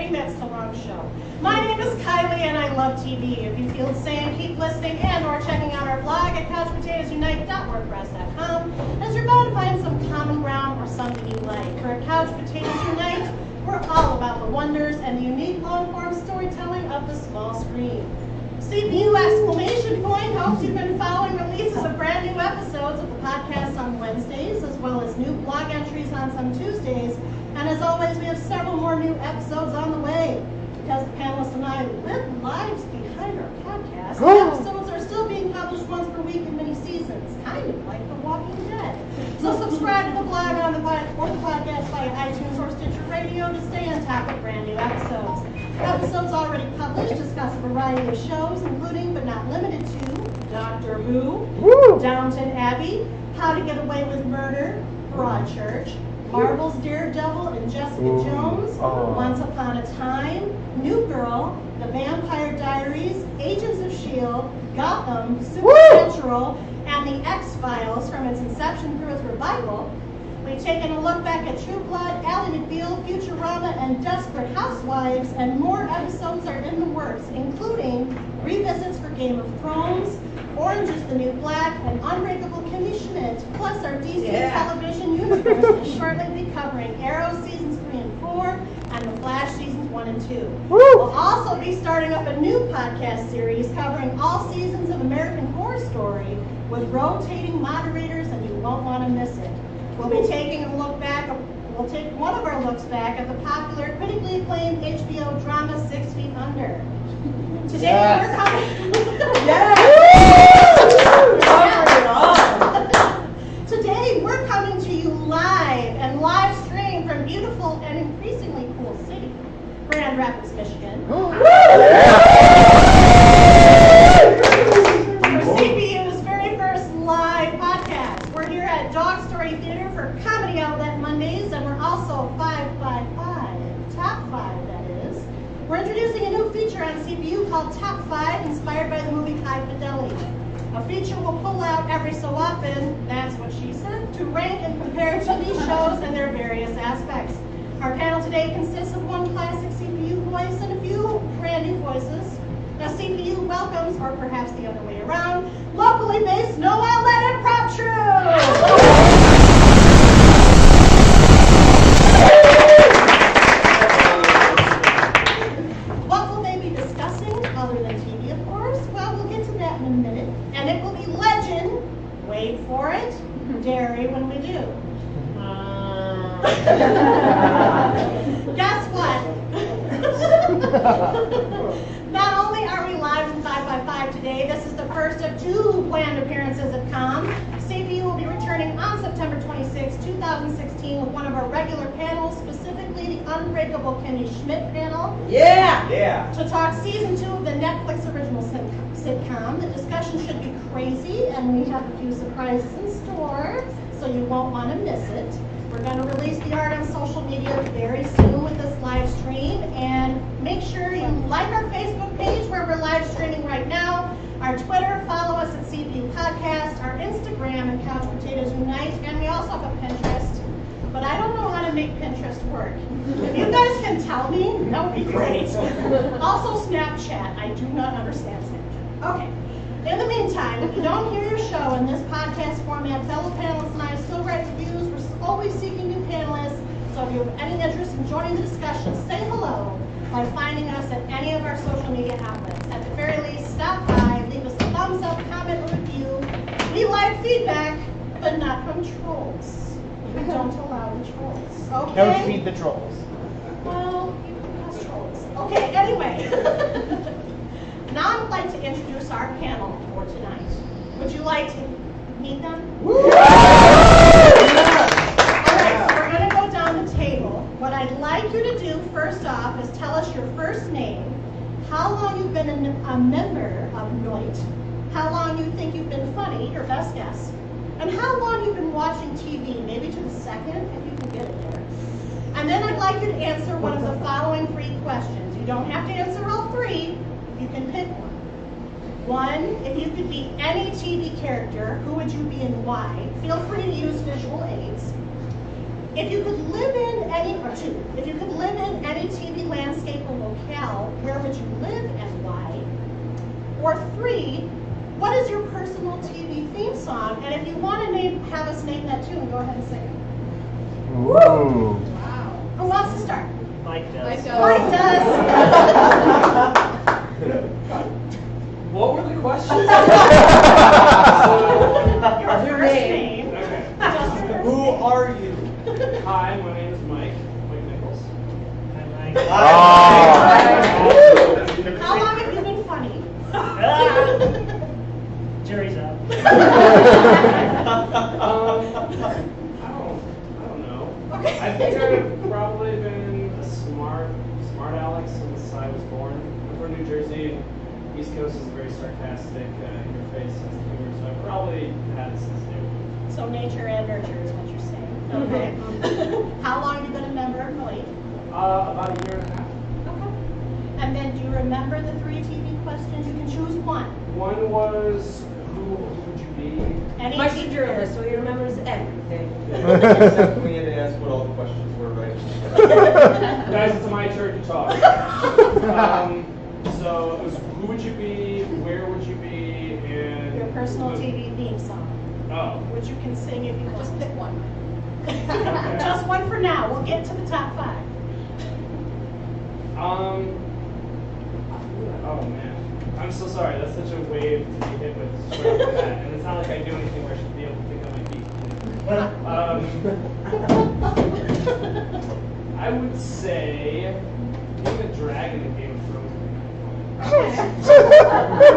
kidding, that's the wrong show. My name is Kylie and I love TV. If you feel the same, keep listening and or checking out our blog at couchpotatoesunite.wordpress.com, as you're bound to find some common ground or something you like. For at Couch Potatoes Unite, we're all about the wonders and the unique long-form storytelling of the small screen. CPU exclamation point hopes you've been following releases of brand new episodes of the podcast on Wednesdays, as well as new blog entries on some Tuesdays. And as always, we have several more new episodes on the way. Because the panelists and I live lives behind our podcast, the episodes are still being published once per week in many seasons, kind of like The Walking Dead. So subscribe to the blog or the podcast via iTunes or Stitcher Radio to stay on top of brand new episodes. Episodes already published discuss a variety of shows, including but not limited to Doctor Who, Downton Abbey, How to Get Away with Murder, Broadchurch, Marvel's Daredevil and Jessica Jones, Once Upon a Time, New Girl, The Vampire Diaries, Agents of S.H.I.E.L.D., Gotham, Supernatural, and The X-Files from its inception through its revival. We've taken a look back at True Blood, Ally McBeal, Futurama, and Desperate Housewives, and more episodes are in the works, including revisits for Game of Thrones, Orange is the New Black, and Unbreakable Kimmy Schmidt, plus our DC television universe will shortly be covering Arrow seasons 3 and 4, and The Flash seasons 1 and 2. We'll also be starting up a new podcast series covering all seasons of American Horror Story with rotating moderators, and you won't want to miss it. We'll be taking a look back. We'll take one of our looks back at the popular, critically acclaimed HBO drama 6 Feet Under. Today we're coming. Today we're coming to you live and live stream from beautiful and increasingly cool city, Grand Rapids, Michigan. For CPU's very first live podcast. We're here at Dog Story Theater for Comedy Outlet Mondays, and we're also 555, Top 5 that is. We're introducing a new feature on CPU called Top 5, inspired by the movie High Fidelity. A feature we'll pull out every so often, that's what she said, to rank and compare TV shows and their various aspects. Our panel today consists of one classic CPU voice and a few brand new voices. Now CPU welcomes, or perhaps the other way around, locally based No Outlet Improv Troupe! What will they be discussing, other than TV, of course? Well, we'll get to that in a minute. And it will be legend, wait for it, dairy when we do. Guess what? Not only are we live in 555 today, this is the first of 2 planned appearances at COM. CPU will be returning on September 26, 2016 with one of our regular panels, specifically the Unbreakable Kimmy Schmidt panel. To talk season 2 of the Netflix original sitcom. The discussion should be crazy, and we have a few surprises in store, so you won't want to miss it. We're going to release the art on social media very soon with this live stream, and make sure you like our Facebook page where we're live streaming right now, our Twitter, follow us at CPU Podcast, our Instagram at Couch Potatoes Unite, and we also have a Pinterest, but I don't know how to make Pinterest work. If you guys can tell me, that would be great. Also Snapchat, I do not understand Snapchat. Okay. In the meantime, if you don't hear your show in this podcast format, fellow panelists and I still write reviews. We're always seeking new panelists, so if you have any interest in joining the discussion, say hello by finding us at any of our social media outlets. At the very least, stop by, leave us a thumbs up, comment, or review. We like feedback, but not from trolls. We don't allow the trolls. Okay? Don't feed the trolls. Well, you can cause trolls. Okay, anyway. Now I'd like to introduce our panel for tonight. Would you like to meet them? All right, so we're going to go down the table. What I'd like you to do first off is tell us your first name, how long you've been a member of NOIT, how long you think you've been funny, your best guess, and how long you've been watching TV, maybe to the second, if you can get it there. And then I'd like you to answer one of the following 3 questions. You don't have to answer all 3. You can pick one. One, if you could be any TV character, who would you be and why? Feel free to use visual aids. If you could live in any, or 2, if you could live in any TV landscape Or 3, what is your personal TV theme song? And if you want to have us name that tune, go ahead and sing it. Ooh. Wow. Who wants to start? Mike does. Mike does. What were the questions? Your first name. Okay. Just your first Who name. are you? Hi, my name is Mike Nichols. Hi, Mike. How long have you been funny? Jury's out. I don't know. Okay. I think I've probably been a smart aleck since I was born. I'm from New Jersey, and East Coast is a very sarcastic, in-your-face sense of humor, so I've probably had it since day one. So nature and nurture is what you're saying. Okay. How long have you been a member of Malik? About a year and a half. Okay. And then do you remember the 3 TV questions? You can choose one. One was, who would you be? Any Mike's a TV journalist, so he remembers everything. Except we had to ask what all the questions were, right? Guys, it's my turn to talk. So it was, who would you be, where would you be, and... Your personal TV theme song, Oh. which you can sing if you want. Just pick one. Just one for now. We'll get to the top 5. Oh man. I'm so sorry, that's such a wave to be hit with straight off the bat. And it's not like I do anything where I should be able to think on my feet. I would say being a dragon in Game of Thrones would be Okay.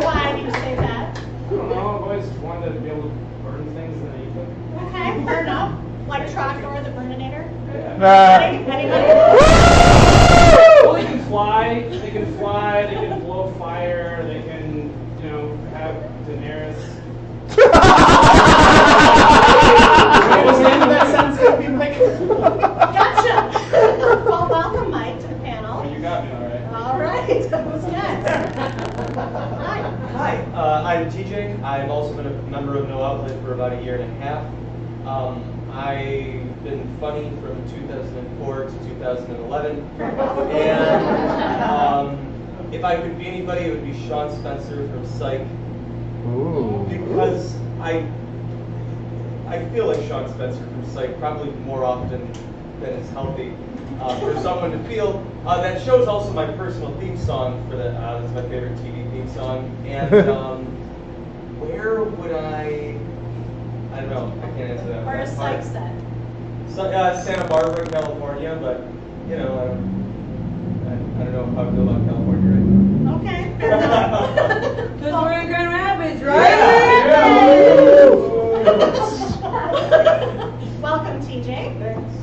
Why do you say that? I don't know, I've always wanted to be able to burn things and then eat them. Okay, fair enough. Like Trogdor the Burninator? Yeah. Anybody? Well, they can fly, they can blow fire, they can, have Daenerys. Was the end of that sentence going to be Mike? Gotcha. Well, welcome, Mike, to the panel. Oh, you got me, all right. All right. Who's next? Hi, I'm TJ. I've also been a member of No Outlet for about a year and a half. I've been funny from 2004 to 2011. And if I could be anybody, it would be Sean Spencer from Psych. Ooh. Because I feel like Sean Spencer from Psych probably more often than is healthy for someone to feel. That show's also my personal theme song for that. It's my favorite TV theme song. And where would I don't know. I can't answer that. Where is Psych set? Santa Barbara, California, but I don't know how I feel about California right now. Okay, fair enough. Because we're in Grand Rapids, right? Welcome, TJ. Thanks.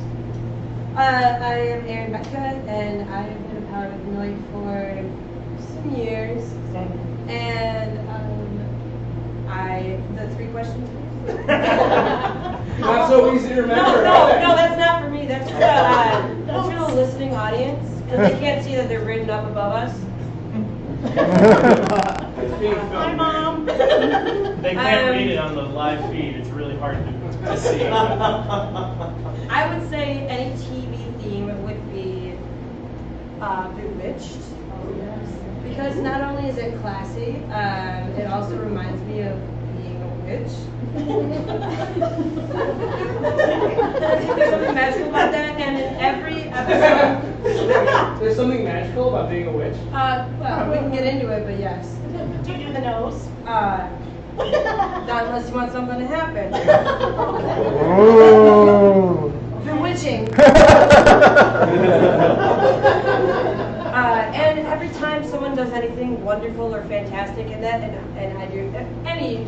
I am Eirann and I've been a part of Noid for some years. And the 3 questions. Not so easy to remember. No, that's not for me. That's for the listening audience. Because they can't see that they're written up above us. It's being Hi, filmed. Mom. They can't read it on the live feed. It's really hard to see. I would say any TV theme would be Bewitched. Because not only is it classy, it also reminds me of being a witch. There's something magical about that, and in every episode... There's something magical about being a witch? Well, we can get into it, but yes. Do you do the nose? Not unless you want something to happen. Ooh. Bewitching. And every time someone does anything wonderful or fantastic in that, and I do any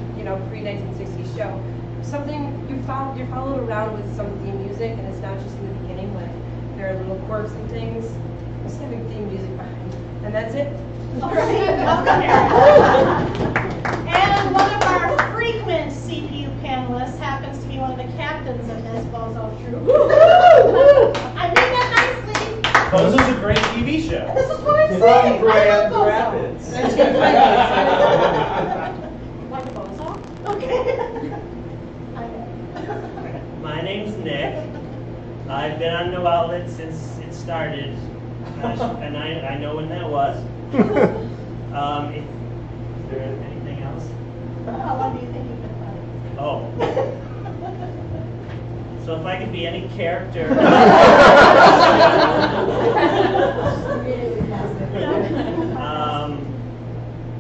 pre-1960s show, something you're followed around with some theme music, and it's not just in the beginning when there are little quirks and things. Just having theme music behind, and that's it. All right, welcome, Eirann. And one of our frequent CPU panelists happens to be one of the captains of this Bozo troupe. I mean that nicely. Bozo's a great TV show. This is what I'm From saying. Grand I love Rapids. Bozo. Like Bozo? Okay. My name's Nick. I've been on No Outlet since it started, and I know when that was. there anything else? How long do you think you've been funny? Oh. So if I could be any character.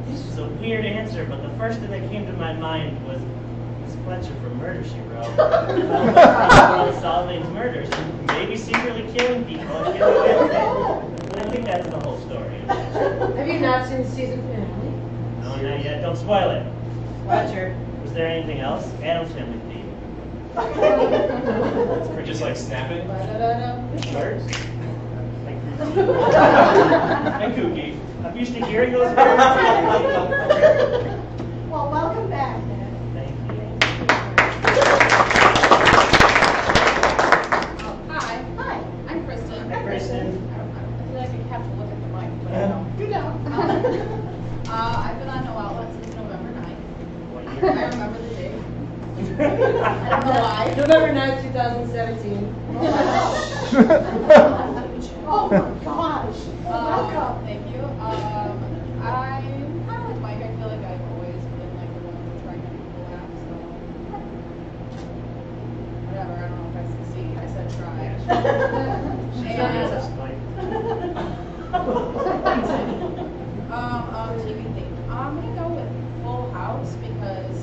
This is a weird answer, but the first thing that came to my mind was Miss Fletcher from Murder, She Wrote. Solving murders, maybe secretly killing people and getting away with it. I think that's the whole story. Have you not seen the season finale? No, not yet. Don't spoil it. Roger. Was there anything else? Adam's Family theme. Or just like snapping. Birds? And kooky. I'm used to hearing those words. Well, welcome back, Nick. Thank you. Hi, Hi. I'm Kristin. Hi, Kristin. I feel like I have to look at the mic, but I don't. You don't. I've been on No Outlet since November 9th. What I year? remember the date. I don't know why. November 9th, 2017. Oh my gosh. Welcome. Thank you. I'm kind of like Mike. I feel like I've always been like the one to try to make people laugh. So whatever. I don't know if I succeed. I said try. TV thing. I'm gonna go with Full House because,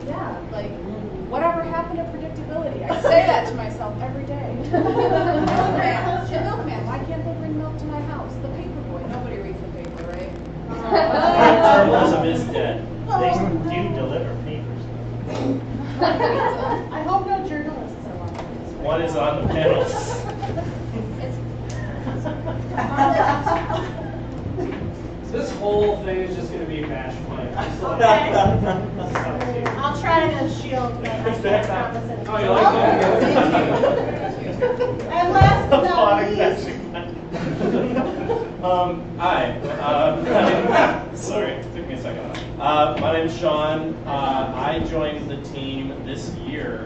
yeah, like, whatever happened to predictability? I say that to myself every day. Milkman, why can't they bring milk to my house? The paper boy, nobody reads the paper, right? Journalism is dead. They do deliver papers. I hope no journalists are watching this. One is on the panels. This whole thing is just going to be bash fun. Okay. I'll try to shield, but I can't promise anything. Oh, you like that? And last but not least, Hi. Sorry, took me a second. My name's Sean. I joined the team this year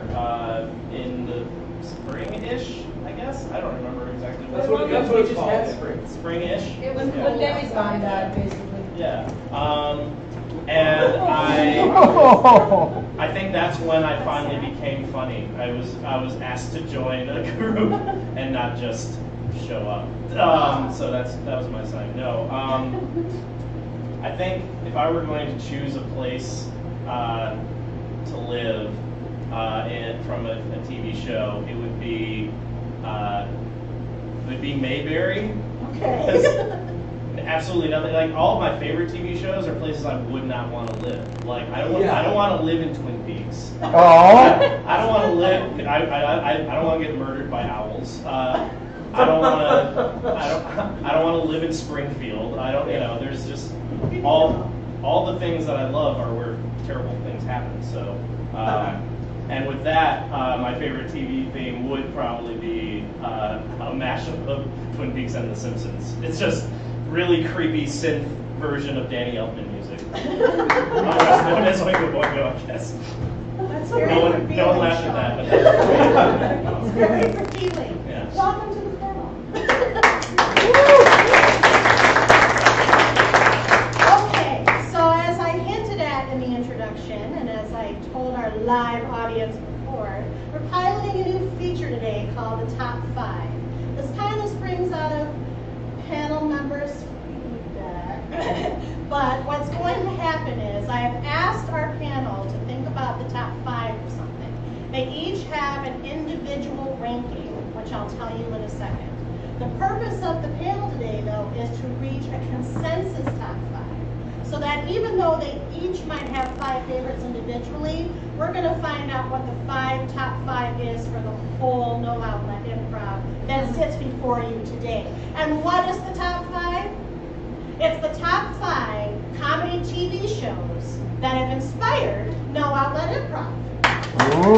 in the spring-ish, I guess. I don't remember exactly. That's what it's called. Spring-ish. It was when Debbie's mom died, basically. Yeah. And I think that's when I finally became funny. I was asked to join a group and not just show up. So that was my sign. No. I think if I were going to choose a place to live from a TV show, it would be Mayberry. okay. Absolutely nothing. Like all of my favorite TV shows are places I would not want to live. Like I don't want to live in Twin Peaks. Oh. I don't want to live. I don't want to get murdered by owls. I don't want to live in Springfield. I don't. There's just all the things that I love are where terrible things happen. So. And with that, my favorite TV theme would probably be a mashup of Twin Peaks and The Simpsons. It's just really creepy synth version of Danny Elfman music. Known as Oingo Boingo, I guess. That's very No one revealing, laughed at that. But It's very revealing. Yeah. Welcome to the panel. Okay, so as I hinted at in the introduction, and as I told our live audience before, we're piloting a new feature today called the Top 5. This pilot springs out of panel members' feedback. But what's going to happen is I have asked our panel to think about the top 5 or something. They each have an individual ranking, which I'll tell you in a second. The purpose of the panel today, though, is to reach a consensus top 5. So that even though they each might have 5 favorites individually, we're going to find out what the top 5 is for the whole No Outlet Improv that sits before you today. And what is the top 5? It's the top 5 comedy TV shows that have inspired No Outlet Improv. Ooh.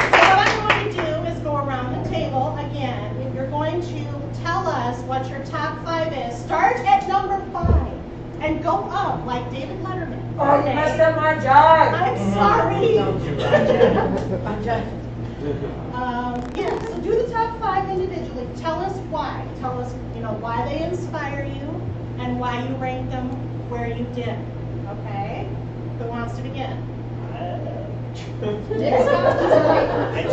So what I'm going to do is go around the table again. You're going to tell us what your top 5 is. Start at number 5 and go up like David Letterman. Oh, you messed up my job. I'm sorry. I'm just. Yeah, so do the top 5 individually. Tell us why. Tell us, know why they inspire you and why you rank them where you did. Okay? Who wants to begin? I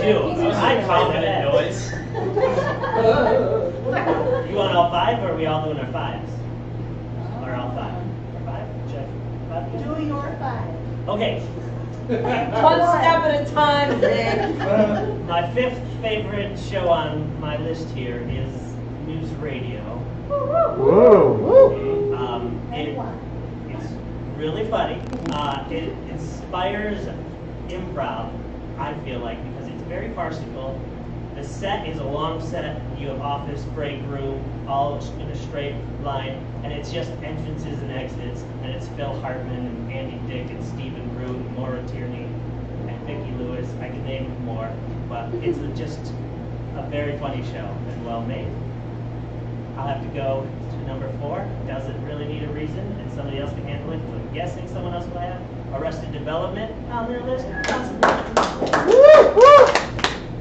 do. I confident noise. You want all five, or are we all doing our fives? Or all five? Or five? Check. Five? Do your five. Okay. One step at a time, Nick. My fifth favorite show on my list here is news radio. Whoa. It's really funny. It inspires improv, I feel like, because it's very farcical. The set is a long set. You have office, break room, all in a straight line, and it's just entrances and exits. And it's Phil Hartman and Andy Dick and Stephen Root and Maura Tierney and Vicki Lewis. I could name more, but it's just a very funny show and well made. I'll have to go to number 4. Doesn't really need a reason, and somebody else can handle it. So I'm guessing someone else will have Arrested Development on their list.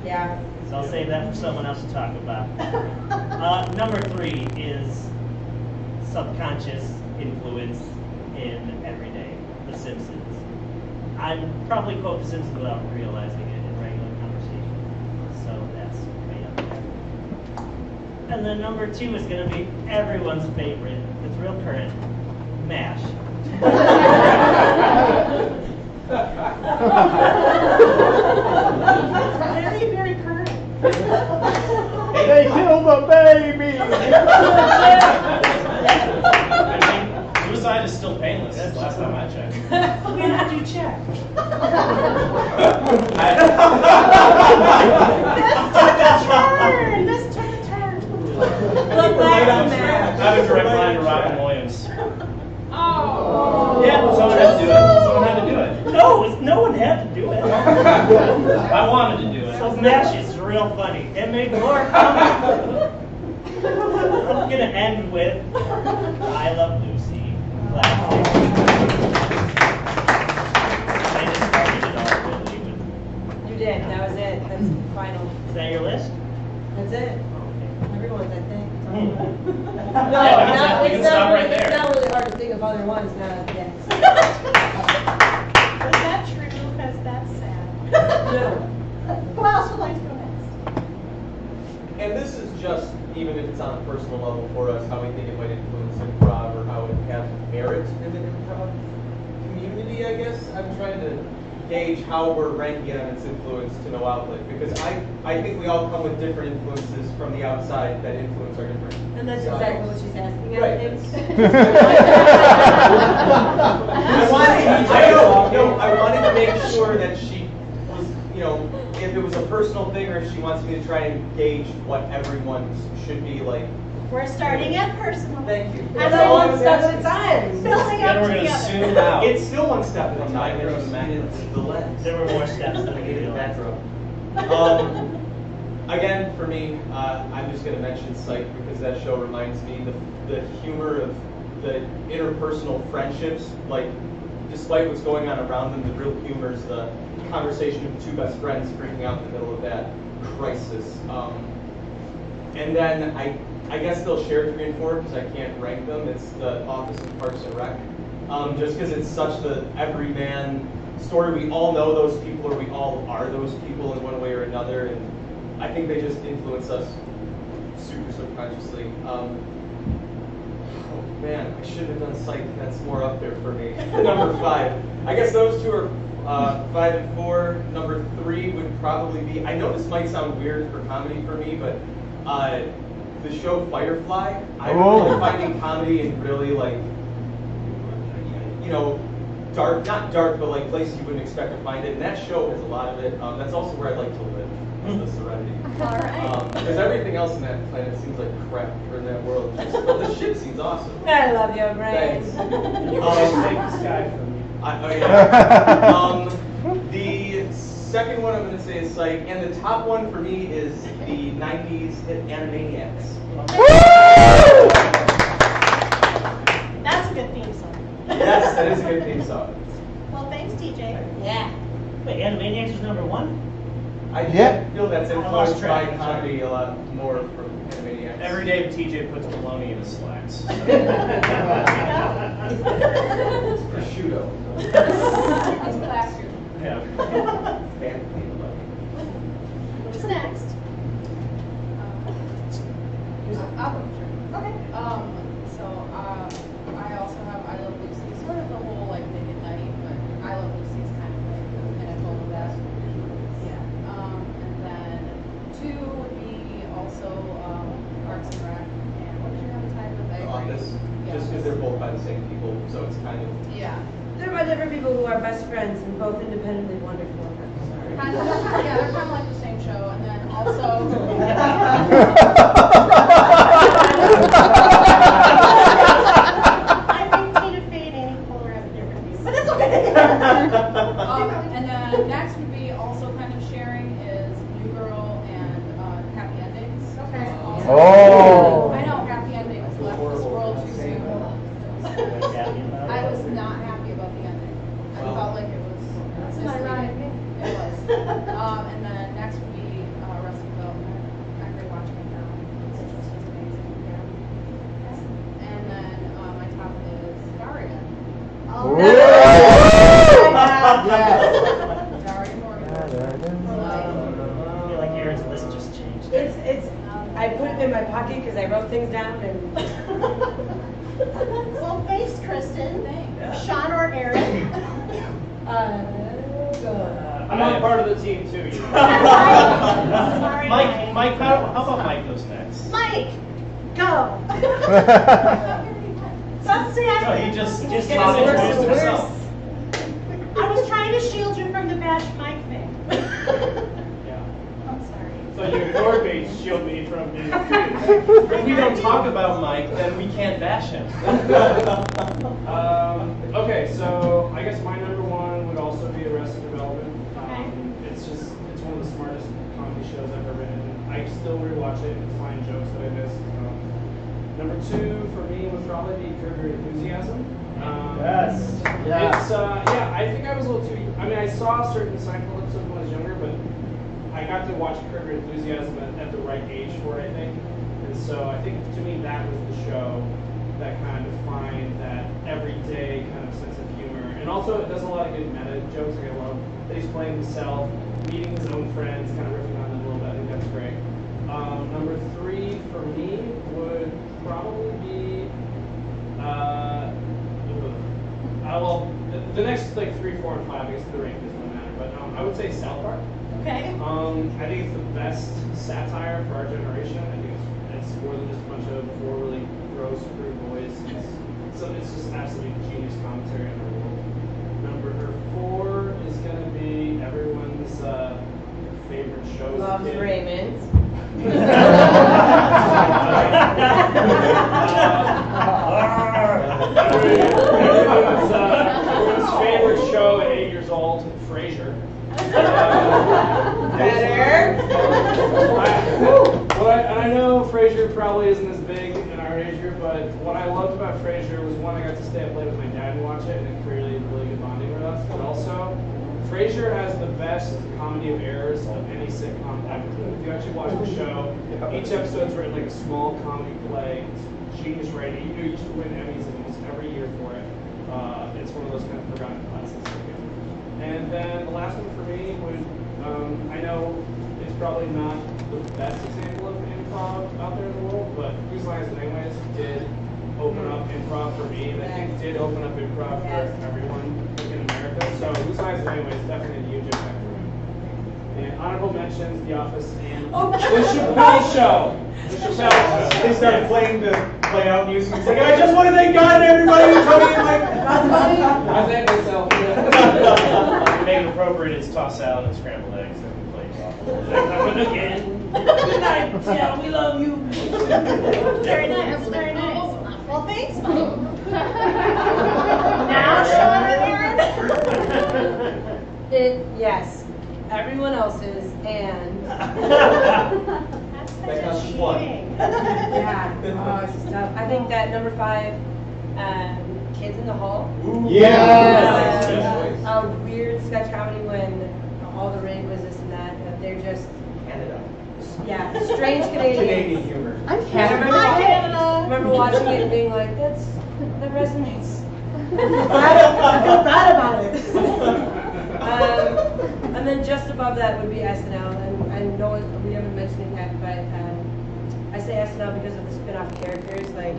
Yeah. So I'll save that for someone else to talk about. Number 3 is subconscious influence in everyday, The Simpsons. I'm probably quote The Simpsons without realizing it in regular conversation. So that's way up there. And then number 2 is going to be everyone's favorite. It's real current. MASH. Very, very current. They killed the baby. I mean, suicide is still painless. That's the last time I checked. When did you check? This took a turn. Look back to Matt. I have a direct line to Robin Williams. Oh. Yeah, someone had to do it. Someone had to do it. No one had to do it. I wanted to do it. So MASH is real funny. It made more comments. I'm gonna end with I Love Lucy. I just started it all really, but You did. That was it. That's the final. is that your list? That's it. Okay. Everyone's, I think. Hmm. No, Yeah, we can stop right It's there. not really hard to think of other ones now. Yeah. Was that true? Because that's sad. No. Who else would like to go next? And this is just, even if it's on a personal level for us, how we think it might influence improv or how it has merit in the improv community, I guess. I'm trying to gauge how we're ranking it on its influence to No Outlet, because I think we all come with different influences from the outside that influence our different And that's styles. exactly what she's asking, I Right. think. I wanted to make sure that she was, if it was a personal thing or if she wants me to try and gauge what everyone should be like. We're starting at personal. Thank you. And That's one step at a time. Building up We're gonna together. zoom out. It's still one step at a time. the lens. There were more steps than I Negative realized. backdrop. Again, for me, I'm just going to mention Psych because that show reminds me the humor of the interpersonal friendships. Like, despite what's going on around them, the real humor is the conversation of two best friends freaking out in the middle of that crisis. And then I guess they'll share 3 and 4 because I can't rank them. It's The Office and Parks and Rec. Just because it's such the everyman story. We all know those people, or we all are those people in one way or another, and I think they just influence us super subconsciously. Oh man, I should have done Psych. That's more up there for me. Number 5. I guess those two are 5 and 4. Number 3 would probably be. I know this might sound weird for comedy for me, but the show Firefly. I'm really finding comedy in really dark, not dark, but like places you wouldn't expect to find it. And that show has a lot of it. That's also where I'd like to live, is the Serenity. Because everything else in that planet seems like crap, or in that world. But the shit seems awesome. I love your brain. Thanks. You always take the sky from me. The second one I'm going to say is Psych, and the top one for me is the 90s hit Animaniacs. That's a good theme song. Yes, that is a good theme song. Well, thanks, TJ. Yeah. Wait, Animaniacs was number 1? I Yeah. feel that's I lost influenced by track. comedy a lot more from Animaniacs. Every day TJ puts bologna in his slacks. Prosciutto. It's classier. Yeah. Who's next? I'll go. Sure. Okay. So I also have I Love Lucy, sort of the whole like Nick at Night, but I Love Lucy is kind of like the pinnacle of that. Yeah. And then 2 would be also Parks and Rec. And what did you have a time with? The Office, Yeah. just because they're both by the same people, so it's kind of. Yeah. They're by different people who are best friends and both independently wonderful. Kind of, yeah, they're kind of like the same show. And then also. I think Tina Fey and Amy Poehler have a different view, but it's okay. And then next would be also kind of sharing is New Girl and Happy Endings. Okay. Oh. I know Happy Endings left this world too soon. I was not happy about the ending. I felt like it was misleading. It was. And then next would be Arrested Development. I'm rewatching it now. It's just amazing. Yeah. And then my top is Daria. Daria Morgan. I feel like Aaron's list just changed. It's I put it in my pocket because I wrote things down and Well, thanks, Kristin. Thanks. Sean or Eirann? I'm not part of the team too. You know. Sorry, Mike, how about Mike goes next? Mike, go. Let's see. No, he just It's talked worse introduced and himself. worse. I was trying to shield you from the bash Mike thing. Yeah. I'm sorry. So you ignored me to shield me from being accused. If we don't talk about Mike, then we can't bash him. Okay, so I guess my number 1 would also be Arrested Development. It's one of the smartest comedy shows I've ever written. I still rewatch it and find jokes that I missed. Number 2 for me would probably be Curb Your Enthusiasm. Yes. It's yeah, I think I was a little too. I mean, I saw certain Seinfeld episodes when I was younger, but I got to watch Curb Your Enthusiasm at the right age for it, I think. And so I think to me that was the show that kind of defined that everyday kind of sense of humor. And also it does a lot of good meta jokes. Like I love that he's playing himself, meeting his own friends, kind of riffing on them a little bit. I think that's great. Number 3 for me would probably be well, the next like 3, 4, and 5. I guess the rank doesn't matter, but I would say South Park. Okay. I think it's the best satire for our generation. I think it's more than just a bunch of 4 really gross, crude boys. It's just absolutely genius commentary on our world. Number 4 is going to be everyone's favorite show. as a Loves kid. Raymond. Everyone's favorite show at 8 years old, Frasier. Better. And I know Frasier probably isn't as big in our age group, but what I loved about Frasier was one, I got to stay up late with my dad and watch it, and it created really good bonding with us. But also, Frasier has the best comedy of errors of any sitcom ever. If you actually watch the show, each episode's written like a small comedy play. It's genius writing. You used to win Emmys almost every year for it. It's one of those kind of forgotten classics. And then the last one for me would, I know it's probably not the best example of improv out there in the world, but Whose Line Is It Anyways did open up improv for me, and I think did open up improv for everyone in America. So Whose Line Is It Anyways definitely a huge impact for me. And honorable mentions, The Office, and the Chappelle Show. The Chappelle Show. They started playing the play out music. It's like, I just want to thank God and everybody who's coming in. Like, I thank myself. To make it appropriate is toss salad and scrambled eggs that we played off. Again. Good night, Jill. We love you. Very nice. Very nice. Well, thanks, Mike. Now, Sean or Eirann? Yes. Everyone else's and That's That such counts a as one. cheating. yeah. Oh, it's just tough. I think that number 5, Kids in the Hall. Yes. A weird sketch comedy when all the rain was this and that. they're just, Canada. yeah, strange Canadians. Canadian humor. I'm And I remember, Hi, I Canada. remember watching it and being like, that resonates. I feel bad about it. And then just above that would be SNL, and I know we haven't mentioned it yet, but I say SNL because of the spin-off characters like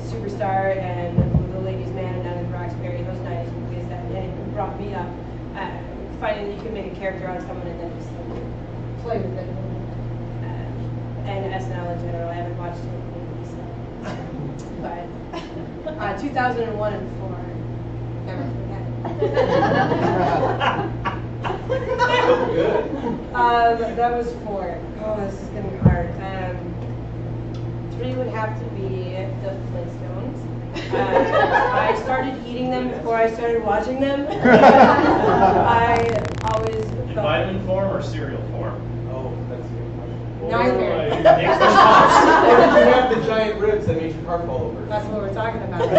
Superstar and The Ladies' Man and None of Roxbury, those 90s movies that it brought me up. Finding that you can make a character out of someone and then just like, play with it. And SNL in general, I haven't watched it lately, so. But 2001 and 4, never forget. Good. That was 4. Oh, this is getting hard. 3 would have to be the Flintstones. I started eating them before I started watching them. I always In felt vitamin form or cereal form? Oh, that's a good question. nightmare. Next response. Or did you have the giant ribs that made your car fall over? That's what we're talking about. And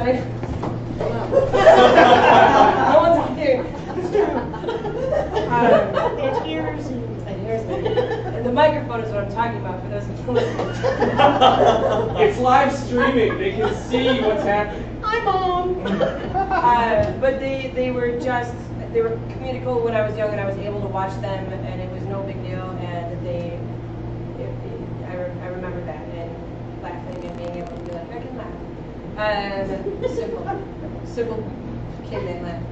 I. No one's here. It hears you. It hears me. And the microphone is what I'm talking about for those of you listening. It's live streaming. They can see what's happening. Hi, Mom. But they were communicable when I was young, and I was able to watch them, and it was no big deal. And I remember that and laughing and being able to be like, I can laugh. Simple kid named laugh.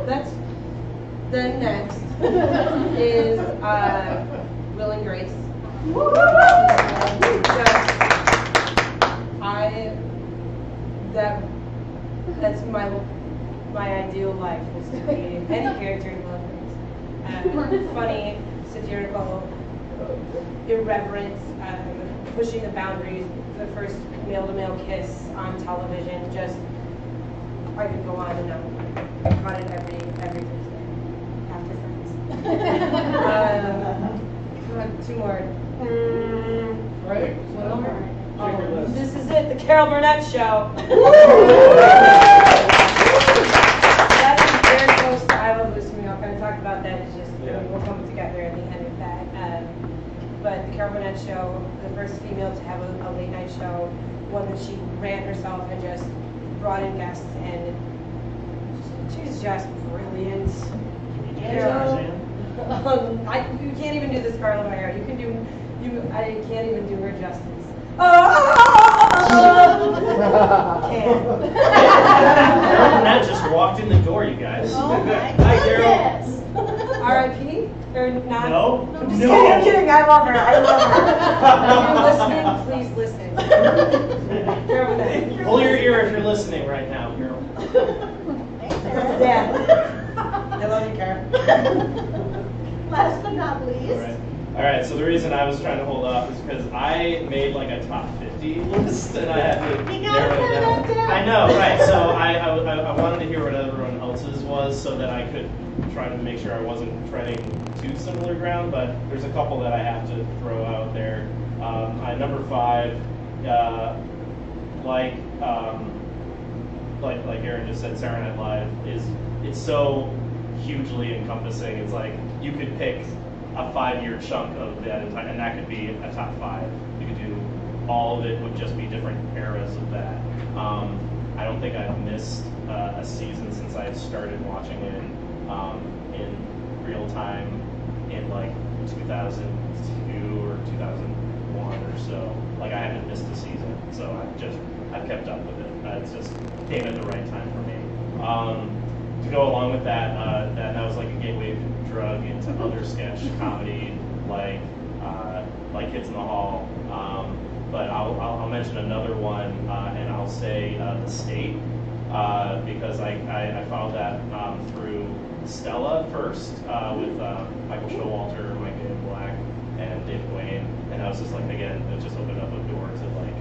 That's then next is Will and Grace. That's my ideal life is to be any character in Will and Grace. Funny, satirical, irreverent, pushing the boundaries, the first male-to-male kiss on television, just, I could go on and on. I caught it every Thursday after Friends. 2 more. Right. One more. Check your list. This is it, the Carol Burnett Show. That's very close to I Love Lucy. I'll kind of talk about that. It's just we'll come together at the end of that. But the Carol Burnett Show, the first female to have a late night show, one that she ran herself and just brought in guests, and she's just brilliant. You can't even do the Scarlet O'Hara. I can't even do her justice. Can't. Carol Burnett just walked in the door, you guys. Oh my Hi, Carol. goodness. R.I.P. Or not? No? I'm just kidding. I'm kidding. I love her. If you're listening, please listen. Carol Burnett. Pull your ear if you're listening right now, Carol. Yeah. I love you, Carol. Last but not least. All right, so the reason I was trying to hold off is because I made like a top 50 list and I had to You gotta narrow put it it down. down. I know, right? So I wanted to hear what everyone else's was so that I could try to make sure I wasn't treading too similar ground. But there's a couple that I have to throw out there. Number 5, like Eirann just said, Saturday Night Live it's so hugely encompassing. It's like you could pick a 5-year chunk of that entire, and that could be a top 5. You could do all of it would just be different eras of that. I don't think I've missed a season since I started watching it in real time in like 2002 or 2001 or so. Like I haven't missed a season, so I've kept up with it. It's just came at the right time for me. To go along with that, that was like a gateway drug into other sketch comedy, like Kids in the Hall. But I'll mention another one, and I'll say The State, because I followed that through Stella first, with Michael Showalter, Mike David Black, and Dave Wayne, and I was just like, again, it just opened up a door to like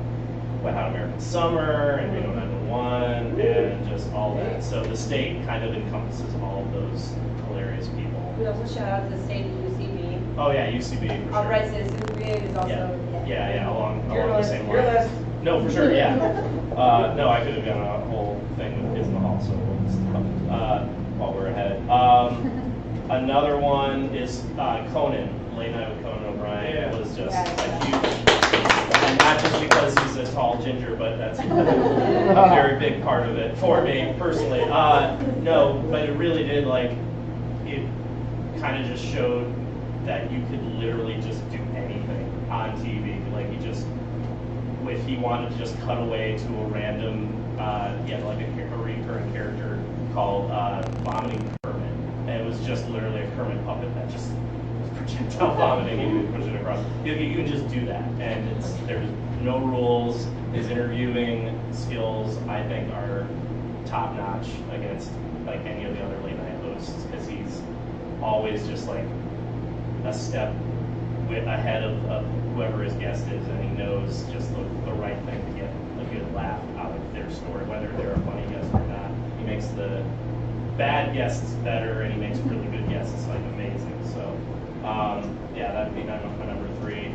Wet Hot American Summer and Reno 911 and just all that. So The State kind of encompasses all of those hilarious people. We also shout out to the state of UCB. Oh yeah, UCB for sure. Upright Citizens Brigade is also. Yeah, along Your the list, same your lines. list. No, for sure, yeah. No, I could have done a whole thing with Kids in the Hall, so we'll stop. while we're ahead. Another one is Conan. Late Night with Conan O'Brien was just a huge, and not just because he's a tall ginger, but that's a very big part of it for me personally. No, but it really did, like, it kind of just showed that you could literally just do anything on TV. Like, if he wanted to just cut away to a random, like a recurring character called Vomiting Kermit. And it was just literally a Kermit puppet that just was projectile vomiting and he would push it across. You can just do that. And there's no rules. His interviewing skills, I think, are top notch against like any of the other late night hosts, because he's always just like a step ahead of whoever his guest is, and he knows just the right thing to get a good laugh out of their story, whether they're a funny guest or not. He makes the bad guests better, and he makes really good guests like amazing. So that'd be my number 3.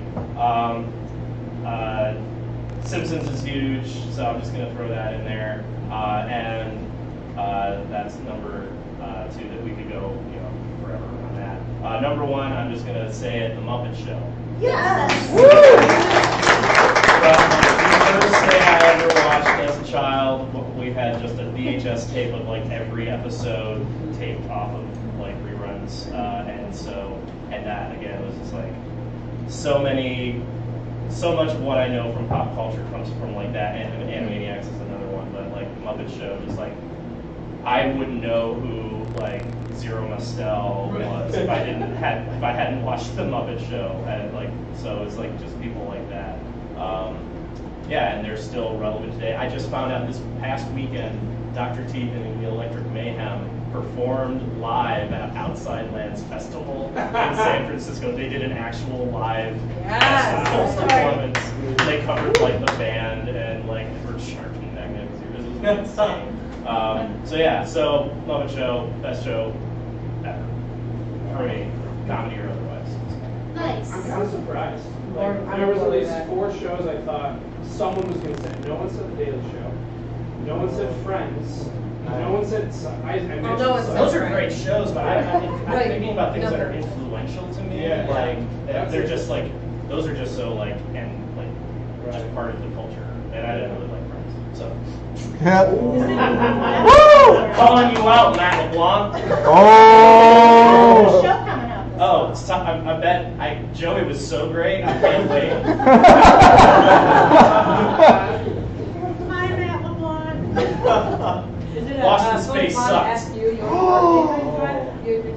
Simpsons is huge, so I'm just gonna throw that in there, and that's number 2. That we could go forever on that. Number 1, I'm just gonna say it, The Muppet Show. Yes! But the first thing I ever watched as a child, we had just a VHS tape of like every episode taped off of like reruns, and that again was just like so much of what I know from pop culture comes from like that, and Animaniacs is another one, but like Muppet Show, just like I wouldn't know who like Zero Mostel was if I hadn't watched the Muppet Show, and like so it's like just people like that. And they're still relevant today. I just found out this past weekend, Dr. Teeth and the Electric Mayhem performed live at Outside Lands Festival in San Francisco. They did an actual live festival performance. They covered like the band and like were sharpening magnets. This was insane. So Muppet Show, best show ever for me, comedy or otherwise. Nice. I'm kind of surprised. Like, there was at least 4 shows I thought someone was going to say. No one said The Daily Show. No one said Friends. No one said. I mentioned those are great shows, but I'm thinking about things that are influential to me. Yeah. Like they're just like those are just so like just part of the culture, and I didn't really like Friends. So. Calling you out, Matt LeBlanc. Oh! Show coming up. Oh, I bet Joey was so great. I can't wait. Hi, Matt LeBlanc. Is it Boston's face sucks. Ask you your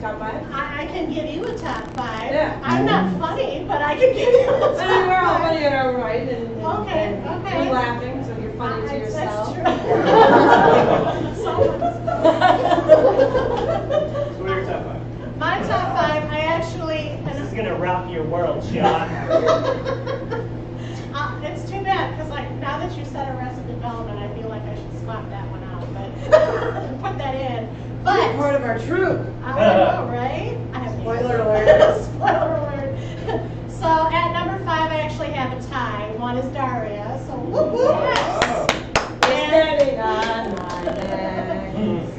top 5? I can give you a top 5. Yeah. I'm not funny, but I can give you a top 5. We're all funny in our right, and Okay. we're laughing, so you're funny to yourself. That's true. So what are your top 5? My top 5, I actually... This is gonna rock your world, Sean. It's too bad, because now that you said Arrested Development, I feel like I should swap that one out, but put that in. But You're part of our troupe. I know, right? I have Spoiler alert. Spoiler alert. So at number 5, I actually have a tie. 1 is Daria. So whoop whoop. Yes. Standing on my neck.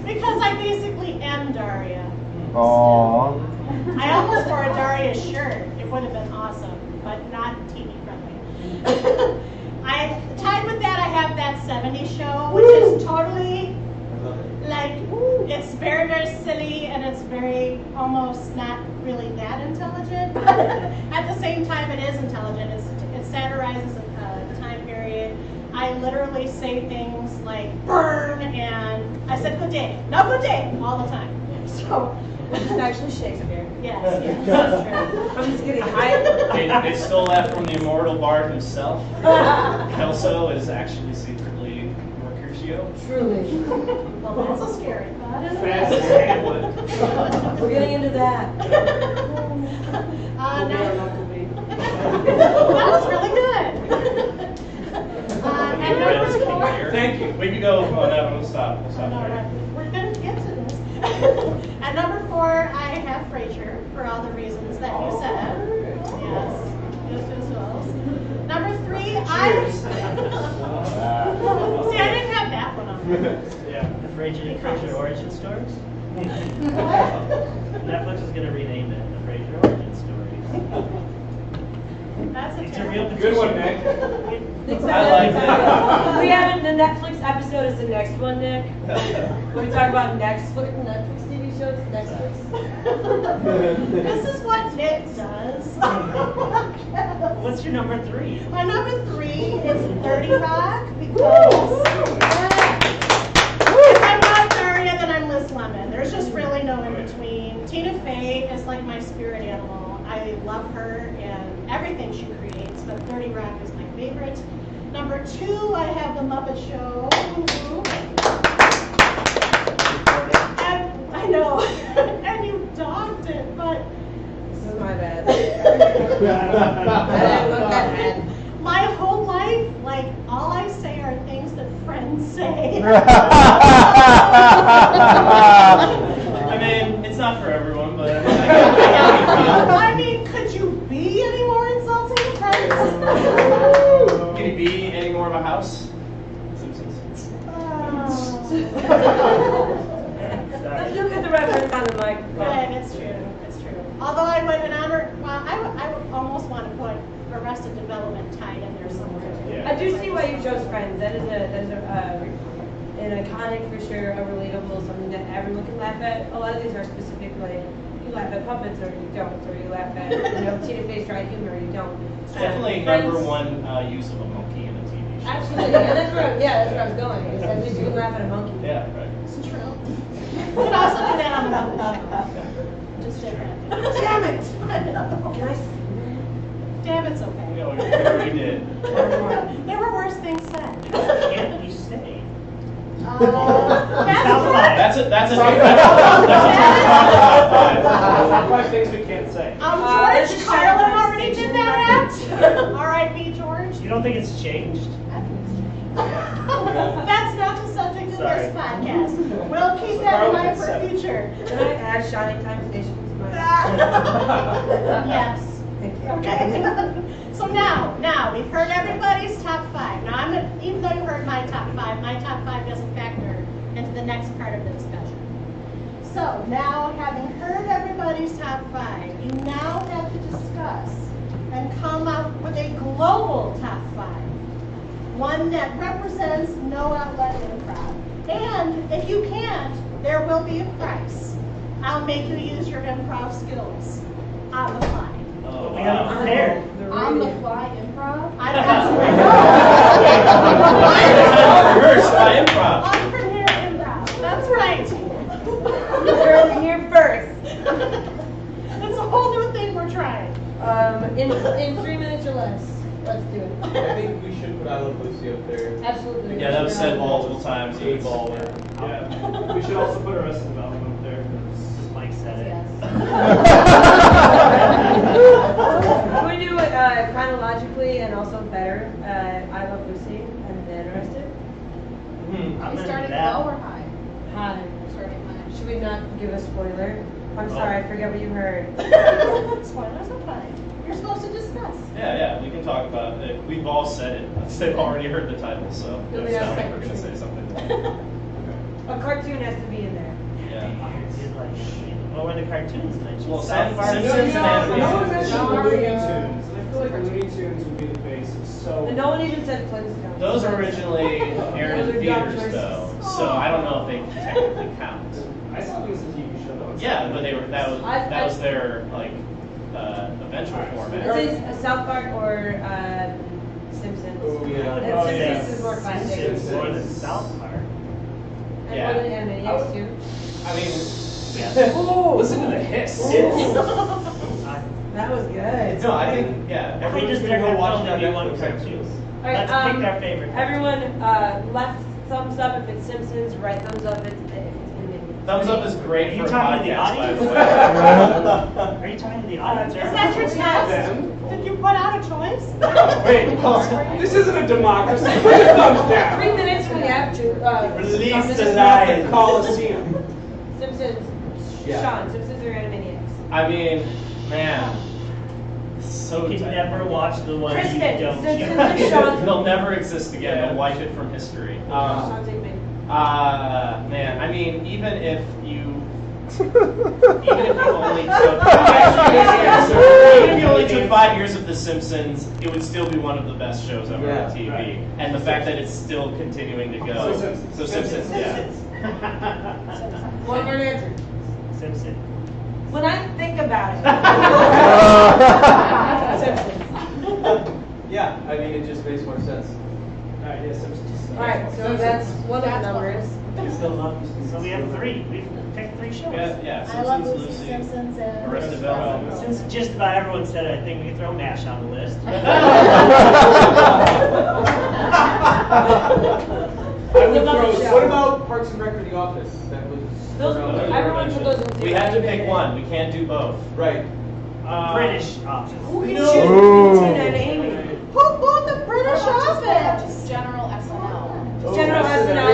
Because I basically am Daria. Aww. I almost wore a Daria shirt. It would have been awesome, but not TV friendly. I tied with that. I have That 70s Show, which is totally like it's very, very silly, and it's very almost not really that intelligent. But at the same time, it is intelligent. It satirizes a time period. I literally say things like "burn" and I said "good day," no "good day" all the time. So. Which is actually Shakespeare. Yes. That's true. I'm just kidding. They stole that from the immortal bard himself. Kelso is actually secretly Mercutio. Truly. Well, that's so scary. Fast as Hamlet. We're getting into that. That was really good. And number 4. Thank you. We can go. Oh no, we'll stop. We'll stop No, there. we're going to get to this. At number 4, I have Frasier for all the reasons that you said. Yes. Number 3, See, I didn't have that one on there. The Frasier origin stories? Netflix is gonna rename it the Frasier Origin Stories. That's It's a real Good one, Nick. Nick's I like that. that. We have the Netflix episode is the next one, Nick. When we talk about Netflix TV shows, Netflix. This is what Nick does. What's your number 3? My number 3 is 30 Rock because if I'm not Daria, then I'm Liz Lemon. There's just really no in between. Tina Fey is like my spirit animal. I love her and everything she creates, but 30 Rock is my favorite. Number 2, I have The Muppet Show. And I know, and you dogged it, but This is my bad. I didn't look that bad. my whole life, like, all I say are things that friends say. I mean, it's not for everyone, but I I mean, could you be any more insulting to friends? Can you be any more of a house? Simpsons. Let's look at the reference on the mic. Right, it's true, it's true. Although I would, in honor, well, I would almost want to put Arrested Development tied in there somewhere. Yeah. I do see why you chose Friends. That is an iconic for sure, a relatable, something that everyone can laugh at. A lot of these are specific, like you laugh at puppets or you don't, or you laugh at Tina Fey's dry humor or you don't. It's definitely Friends- number 1 use of a monkey in a TV show. Absolutely, and that's where I was going. Is at least you can laugh at a monkey. Yeah, right. It's true. You can also do that on the Muppet Show. Just different. Damn it! Can I? Damn, it's okay. We already did. There were worse things said. Can't we say? That's Top true. five. That's a Top top 5 things we can't say. George Carlin already did that act. R.I.P. George. You don't think it's changed? That's not the subject of Sorry. this podcast. We'll keep that in mind for future. Can I add Shining Time Station to my? Yes. Thank you. Okay. So now we've heard everybody's top 5. Now even though you heard my top 5 doesn't factor into the next part of the discussion. So now, having heard everybody's top 5, you now have to discuss and come up with a global top 5. One that represents No Outlet Improv. And if you can't, there will be a prize. I'll make you use your improv skills on the fly. Oh, We haven't prepared. On the fly improv? I know. Reverse by improv. Unprepared improv. That's right. You heard it here first. It's a whole new thing we're trying. In 3 minutes or less. Let's do it. I think we should put I Love Lucy up there. Absolutely. Yeah, that was said multiple times. You ball it. Yeah. We should also put Arrested Development up there. Mike said it. Yes. Can we do it chronologically and also better? I Love Lucy and then Arrested? I'm We gonna do started that. low or high? Hi. Starting high. Should we not give a spoiler? I'm sorry, I forget what you heard. Spoilers are fine. You're supposed to discuss. Yeah, we can talk about it. We've all said it. They've already heard the title, so You'll be it's not outside like we're going to say something. A cartoon has to be in there. Yeah. What were the cartoons mentioned? Well, South Park. Simpsons and No one animated. mentioned the Looney Tunes. And I feel like the Looney Tunes would be the base of so. And no one even said Flintstones. Those originally aired in Those are dumb theaters, choices. though, so I don't know if they technically count. I saw it was a TV show though. Yeah, but that was their like eventual format. It's a South Park or Simpsons. Oh, yeah. And Oh, Simpsons yeah. is more classic. Simpsons more than South Park. And Yeah. more than Animaniacs too. I mean, Listen to the hiss. That was good. no, I think yeah. Every Everyone's just gonna there go watch only that be one Netflix cartoon. episode. All right, Let's pick our favorite. Everyone, left thumbs up if it's Simpsons, right thumbs up if it's Animaniacs. Thumbs up is Are great you for talking to the podcasts, by the audience? way. Are you talking to the audience? Is that your test? Did you put out a choice? Wait, this isn't a democracy. Put your thumbs 3 down. minutes for the app to Release Simpsons. the It's not the lions. Coliseum. Simpsons. Yeah. Sean, Simpsons or Animaniacs? I mean, man, it's so You can tight. never watch the one you Kristen, don't Simpsons choose. or Sean? They'll never exist again. They'll wipe it from history. Sean, take me. Man, I mean, even if you Even if you only took 5 years of The Simpsons, it would still be one of the best shows ever on TV. Right. And the fact that it's still continuing to go. So Simpsons, yeah. One word answer. Simpson. When I think about it. Simpsons. Yeah, I mean, it just makes more sense. Alright, yeah, Simpsons. Alright, so that's one of the numbers. I still love you. So we have 3. We've picked 3 shows. Yeah, I love Simpsons, Lucy, Lucy, Simpsons, and Arrested Development. Since just about everyone said it, I think we can throw MASH on the list. What about Parks and Rec or The Office? That was Everyone put those in We have to pick one. We can't do both. right. British Office. Who can No. choose between Tina and Amy? who bought the British Office? General SNL. General SNL.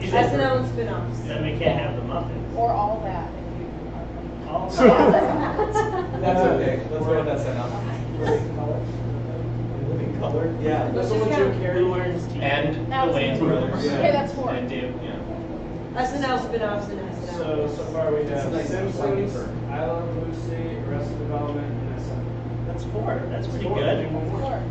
Is it- SNL and spin-offs. Then we can't have the Muppets. Or all that. All That's okay. Let's go with that now. Living Color? Yeah. Let's That's just what count Jim Carrey Lawrence T. And the Wayans brothers. Yeah. Okay, that's 4. And Dave, yeah. SNL spin-offs and SNL. So far we have It's nice. Simpsons, I Love Lucy, Arrested Development, and SNL. That's 4. That's pretty 4. good. One more. 4.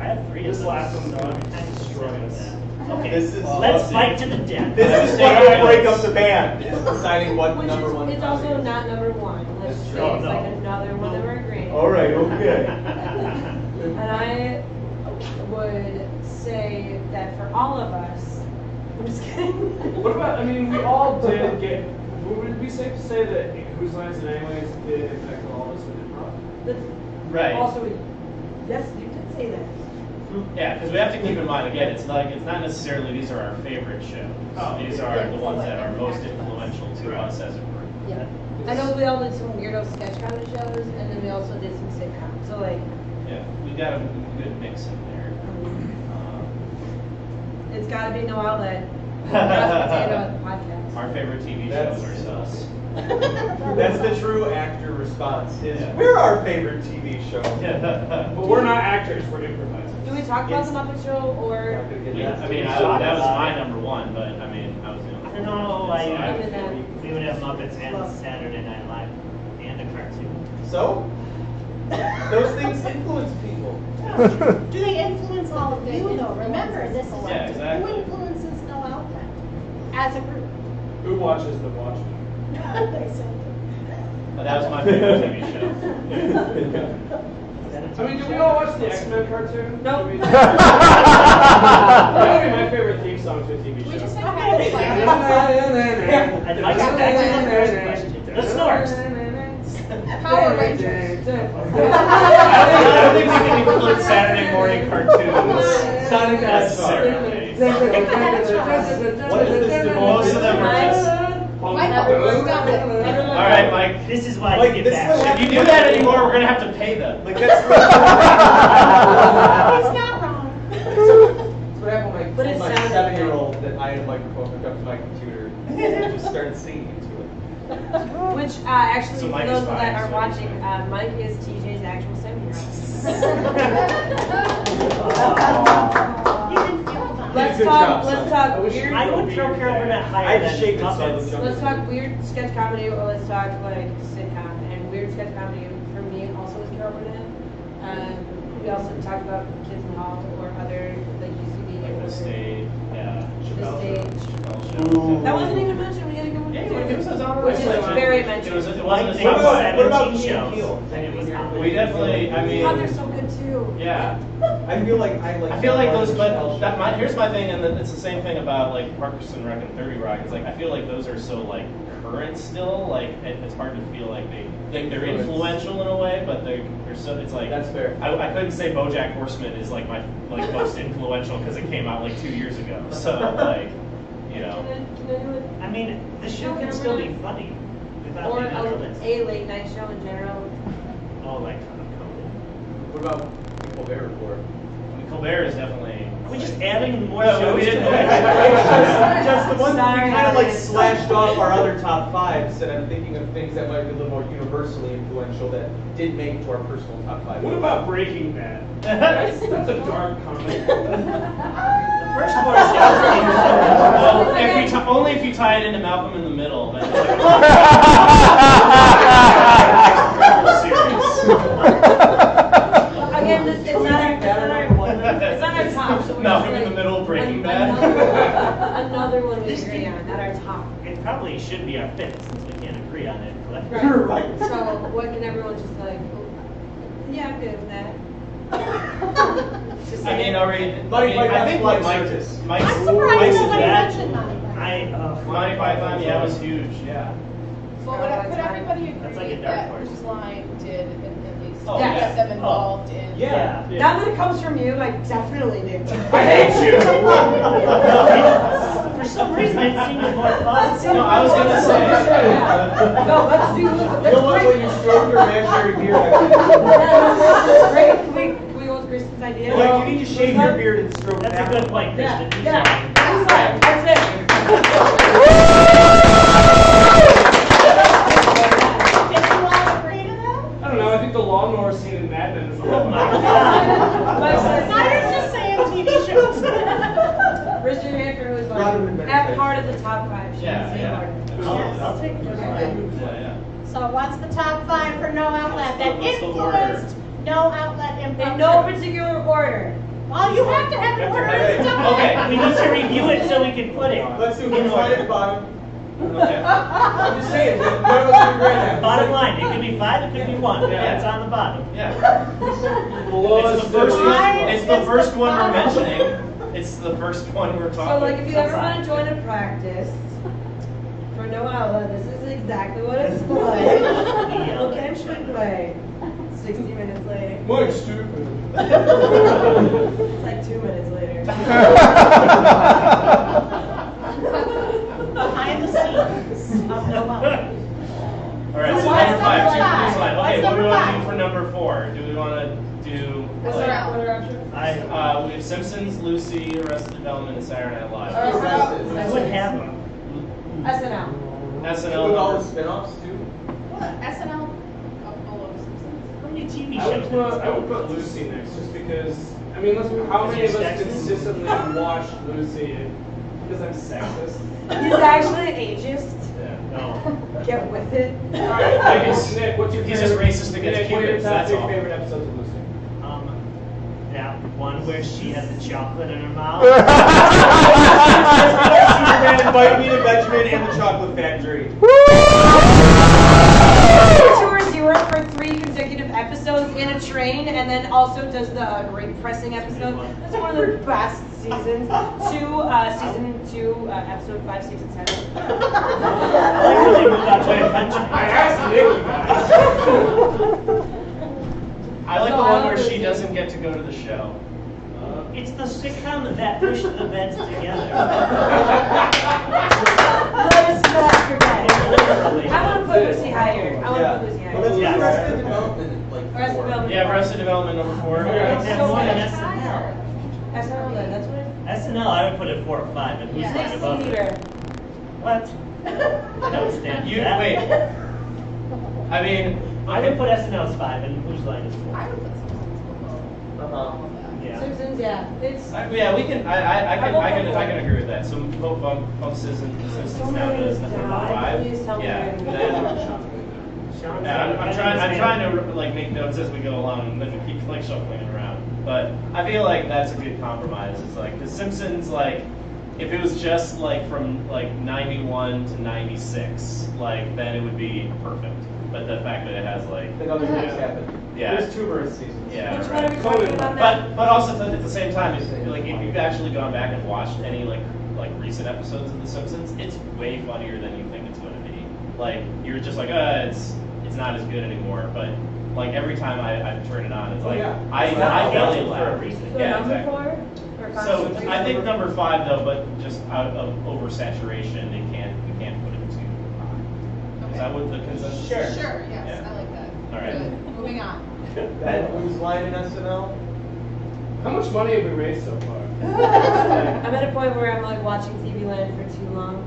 I have 3 of This those, last one's so gonna I'm kind of destroy destroyed us. that. Okay, This is- let's fight to the death. This is what will break up the band. Is deciding what Which number is, one. it's also not number 1. Let's That's say true. it's No. like another one that we're agreeing. All right. Okay. And I would say that for all of us, I'm just kidding. What about, I mean, we all did get, would it be safe to say that Whose Lines and Anyways did impact all of us with improv? That's Right. Also, yes, you did say that. Yeah, because we have to keep in mind, again, it's not necessarily these are our favorite shows. Oh. These are the ones that are most influential to us as a group. Yeah. I know we all did some weirdo sketch comedy shows, and then we also did some sitcoms. So like, Yeah, we got a good mix in there. it's got to be No Outlet. Potato podcast. Our favorite TV That's- shows ourselves. That's the true actor response. Is Yeah. we're our favorite TV show. But we're not actors, we're improvisers. Do we talk about It's- the Muppet Show or? Not gonna get Yeah, into I mean, it. that was my number 1, but I mean, I was the only. I don't know, we would have Muppets and Well. Saturday Night Live and a cartoon. So, those things influence people. Do they influence all of you though? Remember, this is Yeah, exactly. who influences No Outlet as a group. Who watches The Watchmen? They said. But that was my favorite TV show. I mean, do we all watch the X-Men cartoon? Nope. Do we- That would be my favorite theme song to a TV show. We just said I'd like to back to the first question. The Snorks. Power Rangers. I don't think we can include Saturday morning cartoons Sonic the necessarily. What is this Most of them are just. Mike, stop it. All right, Mike. This is why Like, you this get is what back. If you do that anymore, we're gonna have to pay them. Like that's He's not wrong. what happened when But I it told my sounded 7-year-old that I had a microphone hooked up to my computer and just started singing into it. Which actually, So for Mike those is fine, that are so watching, he's fine. Mike is TJ's actual 7-year-old. You can feel them. Let's Good talk. job, Let's son. talk I wish weird. I would throw Carol Burnett I higher had than to shape it so I Muppets. looked younger. Let's talk weird sketch comedy, or let's talk like sitcom. And weird sketch comedy for me also is Carol Burnett. We also talked about Kids in the Hall or other like UCB. Like the stage, yeah. The stage. Chappelle Show. That wasn't even mentioned. We gotta go. Yeah, it was his honorary Which is mention. very It mentioned. was. It Like wasn't a they top were five. what about 17 Key and shows, Peele? and it was not. We definitely. I mean. Oh, they're so good too. Yeah. I feel like I feel like those, but here's my thing, and it's the same thing about like Parks and Rec and 30 Rock. It's like I feel like those are so like current still. Like it's hard to feel like they're influential in a way, but they're so. It's like That's fair. I couldn't say BoJack Horseman is like my most influential because it came out like 2 years ago. So like, you know. Can I do it? I mean, the show can still be funny without Or being on the list. a late night show in general. Oh, like What about Colbert Report? Colbert is definitely. Are we just adding more No, shows? we didn't. to it? Just the ones that we Sorry. kind of like slashed off our other top 5s, and I'm thinking of things that might be a little more universally influential that did make it to our personal top 5. What about Breaking Bad? That's a dark comedy. The first 4 shows. Well, only if you tie it into Malcolm in the Middle, then Again, it's not our top. So we're Malcolm just in the Middle, Breaking Bad. Another one we agree on, not our top. It probably should be our fifth since we can't agree on it. Right. You're right. So what can everyone just like? Yeah, I'm good with that. Just I mean, say it. are we? I think what Mike's I'm surprised nobody suggestion. mentioned Monty Python. Monty Python, yeah, was huge. Yeah. Well, could everybody That's like a agree dark that horse. whose line did at least Oh, get yeah. them involved in? Yeah. Now that it comes from you, I definitely did. I hate you. For some reason, it seemed more fun. No, I was gonna say. No, let's do. You know what? When you stroke your imaginary beard, That's great. Can we go with Kristen's idea? like you need to shave your beard and stroke That's a that good one. point, Kristin. Do Yeah. something. That's it. Did you all agree to that? I don't know. I think the lawnmower scene in Mad Men is a Oh little. my God. Snyder's just saying TV shows. Raise your hand for who was Rather like than at meditation. part of the top 5. She Yeah, didn't say yeah. part. I'll take it. Yeah. So what's the top 5 for No Outlet that What's the order? influenced No Outlet Improv In no Troupe? particular order. Well, you have to have an order. Hey, okay. We need to review it so we can put it. Let's do who's line at the bottom. Okay. I'm just saying, none of us agree right now. Bottom line, it could be 5, it could be 1. Yeah. It's on the bottom. Yeah. Below It's us, the first the- one. It's the first one we're mentioning. It's the first one we're talking. So, like, if you ever want to join a practice for No Outlet, this is exactly what it's like. Look at should play. 60 minutes later. Mike's stupid. It's like 2 minutes later. Behind the scenes of No Outlet. All right. So What's number 5. number Choose five? this line. Okay. What's What do we want to number do for number 4? Do we want to do? What's like, around? we have Simpsons, Lucy, Arrested Development, and Saturday Night Live. I would have them. SNL. SNL. With all the number- spin-offs too? What? SNL? Below Simpsons. How many TV I shows? would put Lucy next, just because. I mean, how many of us consistently watch Lucy? Because I'm sexist. He's actually ageist. No. Get with it. All right, I guess Nick, what's your He's favorite? just racist against Nick, what are your Cubans, top that's 3 all. favorite episodes of Lucy? That one where she had the chocolate in her mouth. Superman invited me to Benjamin and the Chocolate Factory. Tours Europe for 3 consecutive episodes in a train, and then also does the grape pressing episode. That's one of the best seasons. Season 2, episode 5, 6, and 7. I like when they moved out to a country. I asked Nick, you guys. I like So the I one love where Lucy. she doesn't get to go to the show. It's the sitcom that pushed the beds together. Let us not forget. Literally. I want to put Lucy higher. I want to put Lucy Well, higher. let's do Yeah. Arrested Development like Arrested 4. Development. Yeah, Arrested Development number 4. It's so more than much SNL. SNL then, that's what it SNL, I would put it 4 or 5, and who's is. line 60 above it? meter. What? I don't stand for You that. wait. I mean, I would put SNL as 5, and whose line is 4? I would put Simpsons below. Uh-huh. Yeah. Simpsons, yeah. It's yeah, we can. I can agree with that. So bump Simpsons down to number 5. Please tell me Yeah. where to go. And then, yeah, I'm trying to like make notes as we go along, and then we keep like shuffling it around. But I feel like that's a good compromise. It's like the Simpsons, like if it was just like from like 91 to 96, like then it would be perfect. But the fact that it has like Then other things happen. Yeah. There's 2 Earth seasons. yeah, Which right. one are we talking about now? But also at the same time, it's like if you've actually gone back and watched any like recent episodes of The Simpsons, it's way funnier than you think it's going to be. Like you're just like, it's not as good anymore. But like every time I turn it on, it's like yeah. I belly for a laugh. reason. So Yeah, number exactly. 4? Or 5? So I think number 5 though, but just out of oversaturation, we can't put it too high. Is that what the consensus? Sure. Sure, yes, Yeah. I like that. All right. Good. Moving on. Ben, who's line in SNL? How much money have we raised so far? I'm at a point where I'm like watching TV Land for too long.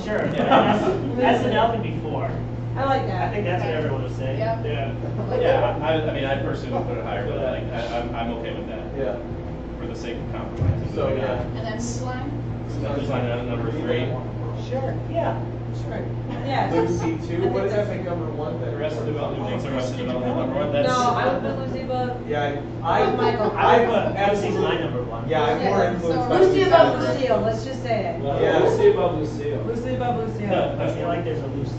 Sure. Yeah. SNL could be 4. I like that. I think that's what everyone would say. Yep. Yeah. Yeah, I mean, I personally would put it higher, but like, I'm okay with that Yeah. for the sake of compromise. So, yeah. And then whose line? Who's line at number 3? Sure. Yeah. Sure. Yeah. Lucy too. What does that make number one then? Arrested Development makes Arrested Development number one. That's No, I would put Lucy above. Yeah, I would Michael. I would put Lucy's my number one. Yeah, I'm more influenced by Lucy above Lucille, let's just say it. Yeah. Lucy above Lucille. Lucy above Lucille. I feel like there's a Lucy.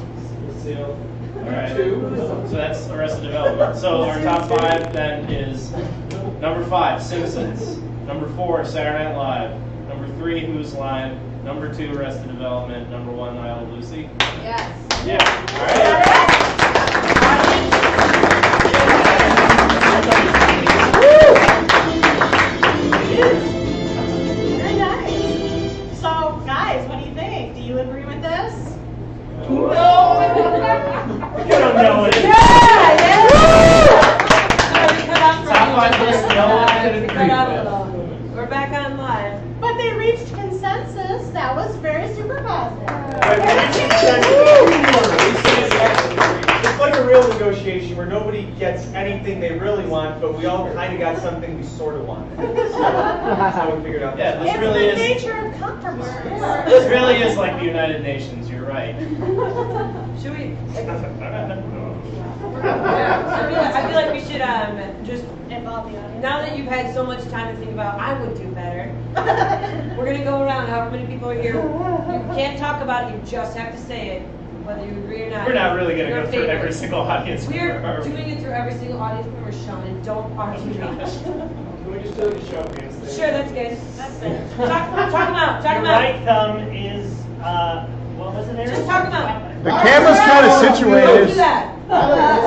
Lucille. all right. Two. So that's Arrested Development. So our top five then is number 5, Simpsons. Number 4, Saturday Night Live. Number 3, Who's Line. Number 2, Arrested Development. Number 1, I Love Lucy. Yes. Yeah. All right. Very nice. So, guys, what do you think? Do you agree with this? You don't know it. Top 5 list, no one could agree with. We're back on live. But they reached consensus. That was very super positive. It's like a real negotiation where nobody gets anything they really want, but we all kind of got something we sort of want. So that's how we figured out. Yeah, this It's really the is. nature of compromise. This really is like the United Nations. You're right. Should we? I feel like we should just Involve the audience. now that you've had so much time to think about I would do better. We're gonna go around however many people are here. You can't talk about it, you just have to say it, whether you agree or not. We're not really going to Your go through every favorites. single audience. We're member. doing it through every single audience member, Sean, and don't argue me. Can we just do like a show of hands thing? Sure, that's good. That's it. Talk them out. Your right thumb is, what was it, Eirann? Just talk them out. The camera's kind of Don't do situated. that.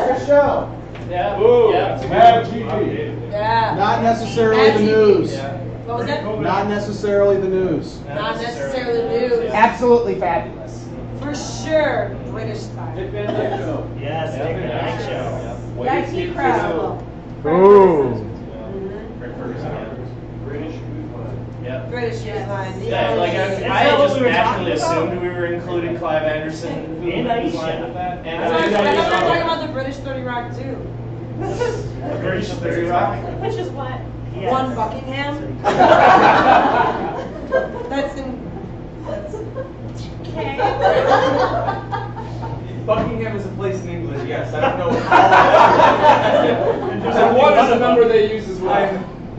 It's the show. Yeah. Ooh, Yeah. that's a Mad good TV. one. Yeah. Not necessarily Mad the TV. news. Yeah. What was that? Not necessarily the news. Not necessarily news. Absolutely fabulous. For sure, British style. Hit Van Dyke show. Yes, Nick Van Dyke show. That's the crowd. Ooh. Rick Ferguson, yeah. British food line. Yeah. British is fine. Yeah, like I That's had not what just we were naturally talking about. assumed we were including Clive Anderson who And was Aisha. lined with that. I thought we were talking about the British 30 Rock too. British 30 Rock. Which is what? Yes. One Buckingham. That's in. That's. Okay. Buckingham is a place in England, yes. I don't know how. And one is the number they use as well.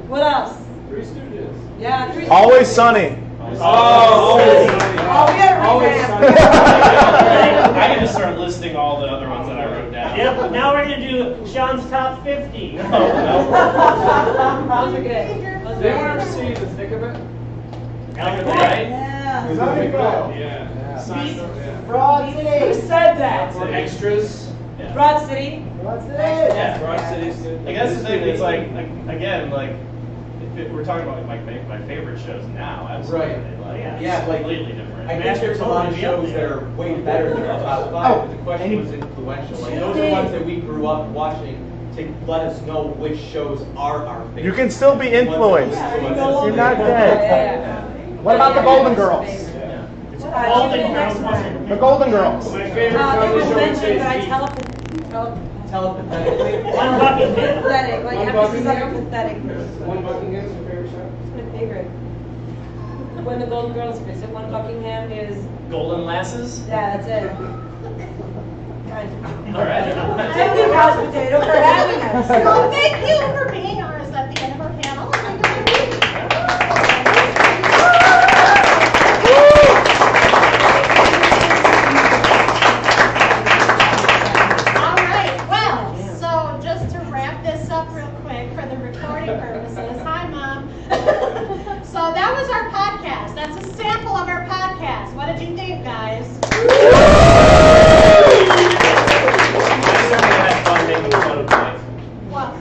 What else? Three Stooges. Yeah, three. Always sunny. Oh, always Oh, sunny. we gotta Always revamp. sunny. I can just start listing all the other ones that I wrote down. Yep, now we're gonna do Sean's top 50. Those are good. Does anyone ever see The Thick of It? Right? Yeah. Is that Yeah. Yeah. Signed up, yeah. Broad Who said that? For extras. Yeah. Broad City. What's Yeah. Broad City's good. I guess the thing is like again, like if we're talking about like my favorite shows now, absolutely. Right. Like, Yeah, like- completely different. I think there's a lot of shows that are way better than our top five, but the question was influential. Like those are ones that we grew up watching to let us know which shows are our favorite. You can still be influenced. You're not dead. Yeah. What about the Golden Girls? Yeah. Golden Girls wasn't. The Golden Girls. My favorite It comedy was show is mentioned, but I Feisty. Telepathetically. One Buckingham. pathetic, like One emphasis on Buckingham. pathetic. One Buckingham's your favorite show? It's my favorite. When the Golden Girls visit One Buckingham is, Golden Lasses. yeah, that's it. Kind of. All right. Thank you, Couch Potato, for having us. Well, thank you for being ours at the end of our panel. All right, well, so just to wrap this up real quick for the recording purposes. Hi, Mom. So that was our podcast. That's a sample of our podcast. What did you think, guys? I certainly had fun making fun of life. Well,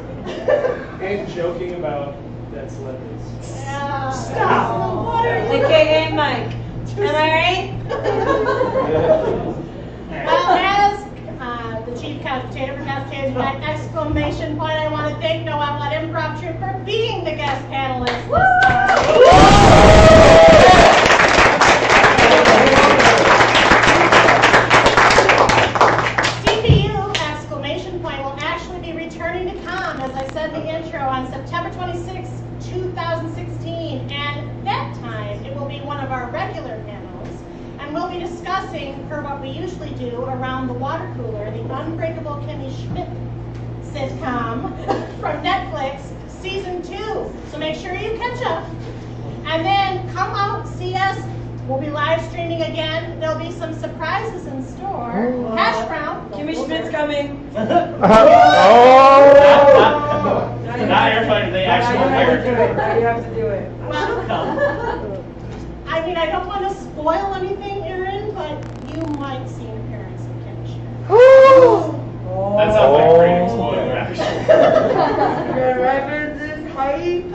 And joking about dead celebrities. stop. What are you AKA Mike. Am I right? Well, as the chief couch potato for Couch Potato Tonight, exclamation point, I want to thank No Outlet Improv Troupe for being the guest panelists this time. CPU, exclamation point, will actually be returning to COM, as I said in the intro, on September 26, 2016, and that time it will be one of our regular panels. And and we'll be discussing, per what we usually do, around the water cooler, the Unbreakable Kimmy Schmidt sitcom from Netflix, season 2. So make sure you catch up. And then come out, see us. We'll be live streaming again. There'll be some surprises in store. Hash brown. Kimmy Schmidt's coming. Oh. Not everybody, they actually hired her. Now you have to do it. Well, I mean, I don't want to spoil anything, Eirann, but you might see an appearance of Kimmy Schmidt. That sounds like a great spoiler, actually. Your references hype.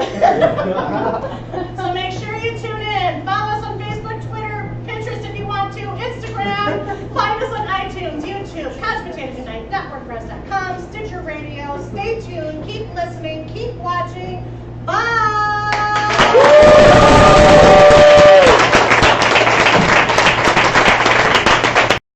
So make sure you tune in. Follow us on Facebook, Twitter, Pinterest if you want to, Instagram. Find us on iTunes, YouTube, CouchPotatoesUnite, NetworkPress.com, Stitcher Radio. Stay tuned. Keep listening. Keep watching.